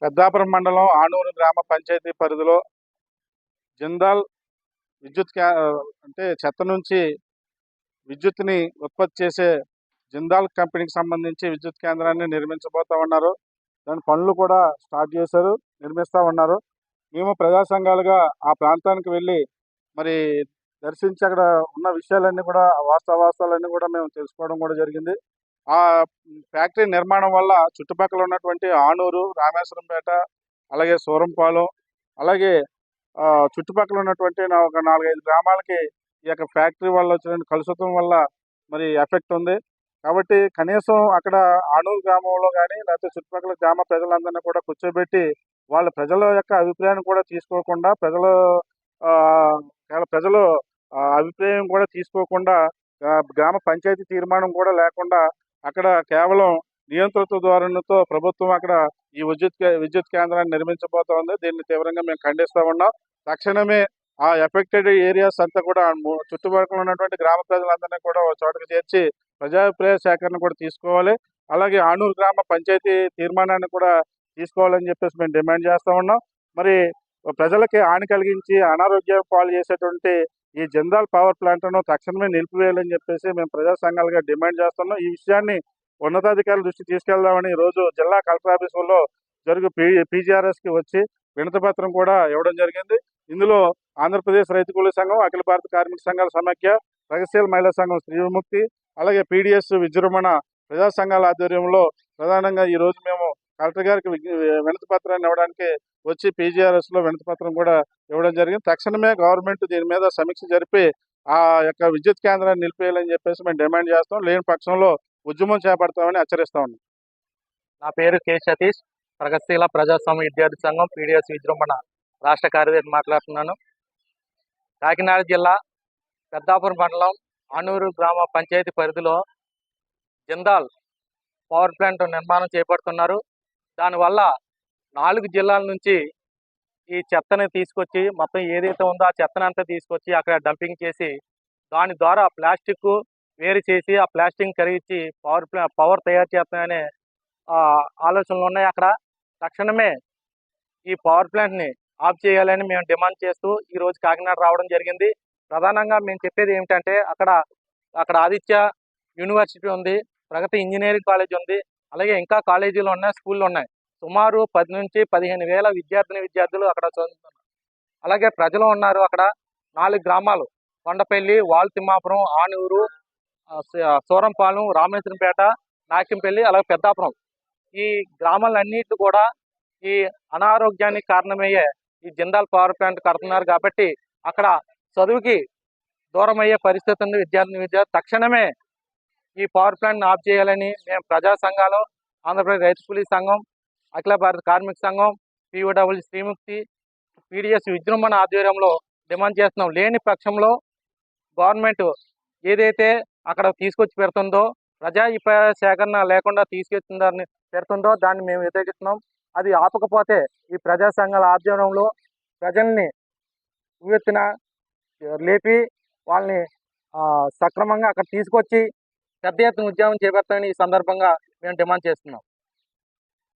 పెద్దాపురం మండలం ఆనూరు గ్రామ పంచాయతీ పరిధిలో జిందాల్ విద్యుత్ అంటే చెత్త నుంచి విద్యుత్తుని ఉత్పత్తి చేసే జిందాల్ కంపెనీకి సంబంధించి విద్యుత్ కేంద్రాన్ని నిర్మించబోతా ఉన్నారు. దాని పనులు కూడా స్టార్ట్ చేశారు, నిర్మిస్తూ ఉన్నారు. మేము ప్రజా సంఘాలుగా ఆ ప్రాంతానికి వెళ్ళి మరి దర్శించి అక్కడ ఉన్న విషయాలన్నీ కూడా వాస్తవాలన్నీ కూడా మేము తెలుసుకోవడం కూడా జరిగింది. ఆ ఫ్యాక్టరీ నిర్మాణం వల్ల చుట్టుపక్కల ఉన్నటువంటి ఆనూరు, రామేశ్వరంపేట, అలాగే సూరంపాలెం, అలాగే చుట్టుపక్కల ఉన్నటువంటి ఒక 4-5 గ్రామాలకి ఈ యొక్క ఫ్యాక్టరీ వల్ల వచ్చిన కలుషితం వల్ల మరి ఎఫెక్ట్ ఉంది. కాబట్టి కనీసం అక్కడ ఆనూరు గ్రామంలో కానీ లేకపోతే చుట్టుపక్కల గ్రామ ప్రజలందరినీ కూడా కూర్చోబెట్టి వాళ్ళ ప్రజల యొక్క అభిప్రాయాన్ని కూడా తీసుకోకుండా ప్రజలు అభిప్రాయం కూడా తీసుకోకుండా గ్రామ పంచాయతీ తీర్మానం కూడా లేకుండా అక్కడ కేవలం నియంత్రిత ధోరణితో ప్రభుత్వం అక్కడ ఈ విద్యుత్ కేంద్రాన్ని నిర్మించబోతోంది. దీన్ని తీవ్రంగా మేము ఖండిస్తా ఉన్నాం. తక్షణమే ఆ ఎఫెక్టెడ్ ఏరియాస్ అంతా కూడా చుట్టుపక్కల ఉన్నటువంటి గ్రామ ప్రజలందరినీ కూడా ఒక చోటకు చేర్చి ప్రజాభిప్రాయ సేకరణ కూడా తీసుకోవాలి. అలాగే ఆనూరు గ్రామ పంచాయతీ తీర్మానాన్ని కూడా తీసుకోవాలని చెప్పేసి మేము డిమాండ్ చేస్తూ ఉన్నాం. మరి ప్రజలకి హాని కలిగించి అనారోగ్యం పాలు చేసేటువంటి ఈ జిందాల్ పవర్ ప్లాంట్ను తక్షణమే నిలిపివేయాలని చెప్పేసి మేము ప్రజా సంఘాలుగా డిమాండ్ చేస్తున్నాం. ఈ విషయాన్ని ఉన్నతాధికారుల దృష్టికి తీసుకెళ్దామని ఈరోజు జిల్లా కలెక్టర్ ఆఫీసులో పీజీఆర్ఎస్కి వచ్చి వినతి పత్రం కూడా ఇవ్వడం జరిగింది. ఇందులో ఆంధ్రప్రదేశ్ రైతు కూలీ సంఘం, అఖిల భారత కార్మిక సంఘాల సమాఖ్య, ప్రగతిశీల మహిళా సంఘం స్త్రీ విముక్తి, అలాగే పీడిఎస్ విజృంభణ ప్రజా సంఘాల ఆధ్వర్యంలో ప్రధానంగా ఈరోజు మేము కలెక్టర్ గారికి వినతి పత్రాన్ని ఇవ్వడానికి వచ్చి పీజీఆర్ఎస్లో వినతి పత్రం కూడా ఇవ్వడం జరిగింది. తక్షణమే గవర్నమెంట్ దీని మీద సమీక్ష జరిపి ఆ యొక్క విద్యుత్ కేంద్రాన్ని నిలిపేయాలని చెప్పేసి మేము డిమాండ్ చేస్తాం. లేని పక్షంలో ఉద్యమం చేపడతామని హెచ్చరిస్తా ఉన్నాం. నా పేరు కె సతీష్, ప్రగతిశీల ప్రజాస్వామ్య విద్యార్థి సంఘం పీడిఎస్ విజృంభణ రాష్ట్ర కార్యదర్శి మాట్లాడుతున్నాను. కాకినాడ జిల్లా పెద్దాపురం మండలం ఆనూరు గ్రామ పంచాయతీ పరిధిలో జిందాల్ పవర్ ప్లాంట్ నిర్మాణం చేపడుతున్నారు. దానివల్ల 4 జిల్లాల నుంచి ఈ చెత్తని తీసుకొచ్చి మొత్తం ఏదైతే ఉందో ఆ చెత్తని అంతా తీసుకొచ్చి అక్కడ డంపింగ్ చేసి దాని ద్వారా ప్లాస్టిక్ వేరు చేసి ఆ ప్లాస్టిక్ కరిగించి పవర్ తయారు చేస్తామనే ఆలోచనలు ఉన్నాయి. అక్కడ తక్షణమే ఈ పవర్ ప్లాంట్ని ఆఫ్ చేయాలని మేము డిమాండ్ చేస్తూ ఈరోజు కాకినాడ రావడం జరిగింది. ప్రధానంగా మేము చెప్పేది ఏమిటంటే అక్కడ ఆదిత్య యూనివర్సిటీ ఉంది, ప్రగతి ఇంజనీరింగ్ కాలేజ్ ఉంది, అలాగే ఇంకా కాలేజీలు ఉన్నాయి, స్కూళ్ళు ఉన్నాయి. సుమారు 10 నుంచి 15 వేల విద్యార్థులు అక్కడ చదువుతున్నారు. అలాగే ప్రజలు ఉన్నారు. అక్కడ 4 గ్రామాలు కొండపల్లి, వాల్తిమ్మాపురం, ఆనూరు, సూరంపాలెం, రామేశ్వరంపేట, నాకింపల్లి, అలాగే పెద్దాపురం. ఈ గ్రామాలన్నిటి కూడా ఈ అనారోగ్యానికి కారణమయ్యే ఈ జిందాల్ పవర్ ప్లాంట్ కడుతున్నారు. కాబట్టి అక్కడ చదువుకి దూరం అయ్యే పరిస్థితి ఉంది. విద్యార్థి తక్షణమే ఈ పవర్ ప్లాంట్ని ఆఫ్ చేయాలని మేము ప్రజా సంఘాలు, ఆంధ్రప్రదేశ్ రైతు కూలీ సంఘం, అఖిల భారత కార్మిక సంఘం, పీఓడబ్ల్యూ శ్రీముక్తి, పీడిఎస్ విజృంభణ ఆధ్వర్యంలో డిమాండ్ చేస్తున్నాం. లేని పక్షంలో గవర్నమెంట్ ఏదైతే అక్కడ తీసుకొచ్చి పెడుతుందో, ప్రజాభిప్రాయ సేకరణ లేకుండా తీసుకొచ్చిందని పెడుతుందో దాన్ని మేము వ్యతిరేకిస్తున్నాం. అది ఆపకపోతే ఈ ప్రజా సంఘాల ఆధ్వర్యంలో ప్రజల్ని ఉవ్వెత్తున లేపి వాళ్ళని సక్రమంగా అక్కడ తీసుకొచ్చి పెద్ద ఎత్తున ఉద్యమం చేపడతామని ఈ సందర్భంగా మేము డిమాండ్ చేస్తున్నాం.